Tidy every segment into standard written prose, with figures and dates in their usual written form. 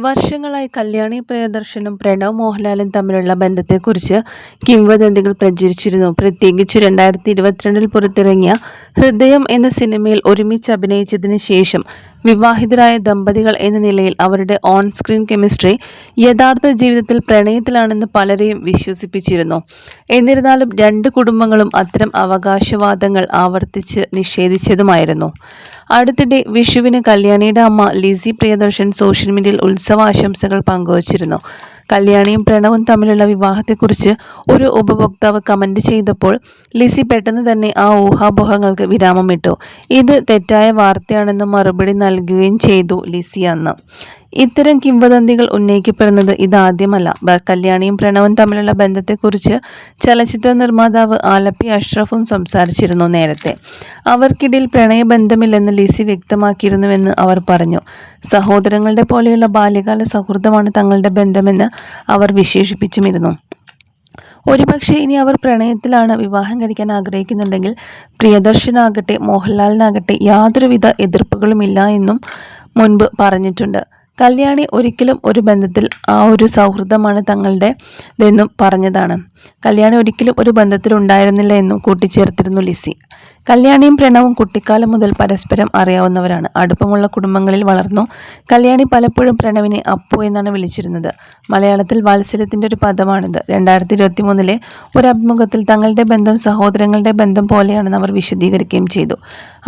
വർഷങ്ങളായി കല്യാണി പ്രിയദർശനും പ്രണവ് മോഹൻലാലും തമ്മിലുള്ള ബന്ധത്തെക്കുറിച്ച് കിംവദന്തികൾ പ്രചരിച്ചിരുന്നു. പ്രത്യേകിച്ച് 2022 പുറത്തിറങ്ങിയ ഹൃദയം എന്ന സിനിമയിൽ ഒരുമിച്ച് അഭിനയിച്ചതിന് ശേഷം വിവാഹിതരായ ദമ്പതികൾ എന്ന നിലയിൽ അവരുടെ ഓൺ സ്ക്രീൻ കെമിസ്ട്രി യഥാർത്ഥ ജീവിതത്തിൽ പ്രണയത്തിലാണെന്ന് പലരെയും വിശ്വസിപ്പിച്ചിരുന്നു. എന്നിരുന്നാലും രണ്ട് കുടുംബങ്ങളും അത്തരം അവകാശവാദങ്ങൾ ആവർത്തിച്ച് നിഷേധിച്ചതുമായിരുന്നു. അടുത്തിടെ വിഷുവിന് കല്യാണിയുടെ അമ്മ ലിസി പ്രിയദർശൻ സോഷ്യൽ മീഡിയയിൽ ഉത്സവാശംസകൾ പങ്കുവച്ചിരുന്നു. കല്യാണിയും പ്രണവും തമ്മിലുള്ള വിവാഹത്തെക്കുറിച്ച് ഒരു ഉപഭോക്താവ് കമന്റ് ചെയ്തപ്പോൾ ലിസി പെട്ടെന്ന് തന്നെ ആ ഊഹാപോഹങ്ങൾക്ക് വിരാമമിട്ടു. ഇത് തെറ്റായ വാർത്തയാണെന്ന് മറുപടി നൽകുകയും ചെയ്തു ലിസി അന്ന്. ഇത്തരം കിംവദന്തികൾ ഉന്നയിക്കപ്പെടുന്നത് ഇതാദ്യമല്ല. കല്യാണിയും പ്രണവും തമ്മിലുള്ള ബന്ധത്തെക്കുറിച്ച് ചലച്ചിത്ര നിർമ്മാതാവ് ആലപ്പി അഷ്റഫും സംസാരിച്ചിരുന്നു നേരത്തെ. അവർക്കിടയിൽ പ്രണയബന്ധമില്ലെന്ന് ലിസി വ്യക്തമാക്കിയിരുന്നുവെന്ന് അവർ പറഞ്ഞു. സഹോദരങ്ങളുടെ പോലെയുള്ള ബാല്യകാല സൗഹൃദമാണ് തങ്ങളുടെ ബന്ധമെന്ന് അവർ വിശേഷിപ്പിച്ചുമിരുന്നു. ഒരുപക്ഷെ ഇനി അവർ പ്രണയത്തിലാണ്, വിവാഹം കഴിക്കാൻ ആഗ്രഹിക്കുന്നുണ്ടെങ്കിൽ പ്രിയദർശനാകട്ടെ മോഹൻലാലിനാകട്ടെ യാതൊരുവിധ എതിർപ്പുകളുമില്ല എന്നും മുൻപ് പറഞ്ഞിട്ടുണ്ട്. കല്യാണി ഒരിക്കലും ഒരു ബന്ധത്തിൽ ആ ഒരു സൗഹൃദമാണ് തങ്ങളുടേതെന്നും പറഞ്ഞതാണ്. കല്യാണി ഒരിക്കലും ഒരു ബന്ധത്തിൽ ഉണ്ടായിരുന്നില്ല എന്നും കൂട്ടിച്ചേർത്തിരുന്നു ലിസി. കല്യാണിയും പ്രണവും കുട്ടിക്കാലം മുതൽ പരസ്പരം അറിയാവുന്നവരാണ്. അടുപ്പമുള്ള കുടുംബങ്ങളിൽ വളർന്നു. കല്യാണി പലപ്പോഴും പ്രണവിനെ അപ്പു എന്നാണ് വിളിച്ചിരുന്നത്. മലയാളത്തിൽ വാത്സല്യത്തിൻ്റെ ഒരു പദമാണിത്. 2023 ഒരു അഭിമുഖത്തിൽ തങ്ങളുടെ ബന്ധം സഹോദരങ്ങളുടെ ബന്ധം പോലെയാണെന്ന് അവർ വിശദീകരിക്കുകയും ചെയ്തു.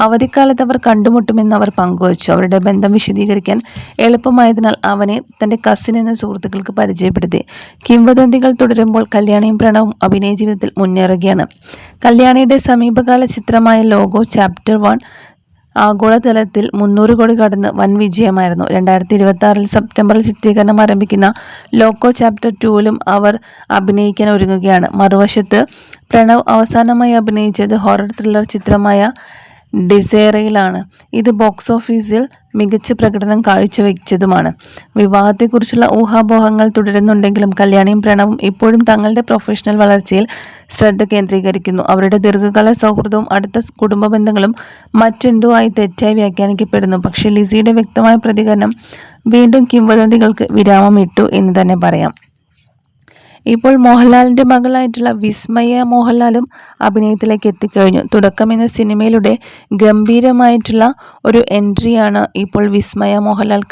അവധിക്കാലത്ത് അവർ കണ്ടുമുട്ടുമെന്ന് അവർ പങ്കുവച്ചു. അവരുടെ ബന്ധം വിശദീകരിക്കാൻ എളുപ്പമായതിനാൽ അവനെ തൻ്റെ കസിൻ എന്ന സുഹൃത്തുക്കൾക്ക് പരിചയപ്പെടുത്തി. കിംവദന്തികൾ തുടരുമ്പോൾ കല്യാണിയും പ്രണവും അഭിനയ ജീവിതത്തിൽ മുന്നേറുകയാണ്. കല്യാണിയുടെ സമീപകാല ചിത്രമായ ലോഗോ ചാപ്റ്റർ 1 ആഗോളതലത്തിൽ 300 കോടി കടന്ന് വൻ വിജയമായിരുന്നു. 2026 സെപ്റ്റംബറിൽ ചിത്രീകരണം ആരംഭിക്കുന്ന ലോഗോ ചാപ്റ്റർ 2ലും അവർ അഭിനയിക്കാൻ ഒരുങ്ങുകയാണ്. മറുവശത്ത് പ്രണവ് അവസാനമായി അഭിനയിച്ചത് ഹൊറർ ത്രില്ലർ ചിത്രമായ ഡിസൈറയിലാണ്. ഇത് ബോക്സ് ഓഫീസിൽ മികച്ച പ്രകടനം കാഴ്ചവെച്ചതുമാണ്. വിവാഹത്തെക്കുറിച്ചുള്ള ഊഹാപോഹങ്ങൾ തുടരുന്നുണ്ടെങ്കിലും കല്യാണിയും പ്രണവും ഇപ്പോഴും തങ്ങളുടെ പ്രൊഫഷണൽ വളർച്ചയിൽ ശ്രദ്ധ കേന്ദ്രീകരിക്കുന്നു. അവരുടെ ദീർഘകാല സൗഹൃദവും അടുത്ത കുടുംബ ബന്ധങ്ങളും മറ്റെന്തോ ആയി തെറ്റായി വ്യാഖ്യാനിക്കപ്പെടുന്നു. പക്ഷേ ലിസിയുടെ വ്യക്തമായ പ്രതികരണം വീണ്ടും കിംവദന്തികൾക്ക് വിരാമമിട്ടു എന്ന് തന്നെ പറയാം. ഇപ്പോൾ മോഹൻലാലിൻ്റെ മകളായിട്ടുള്ള വിസ്മയ മോഹൻലാലും അഭിനയത്തിലേക്ക് എത്തിക്കഴിഞ്ഞു. തുടക്കം എന്ന സിനിമയിലൂടെ ഗംഭീരമായിട്ടുള്ള ഒരു എൻട്രിയാണ് ഇപ്പോൾ വിസ്മയ മോഹൻലാൽ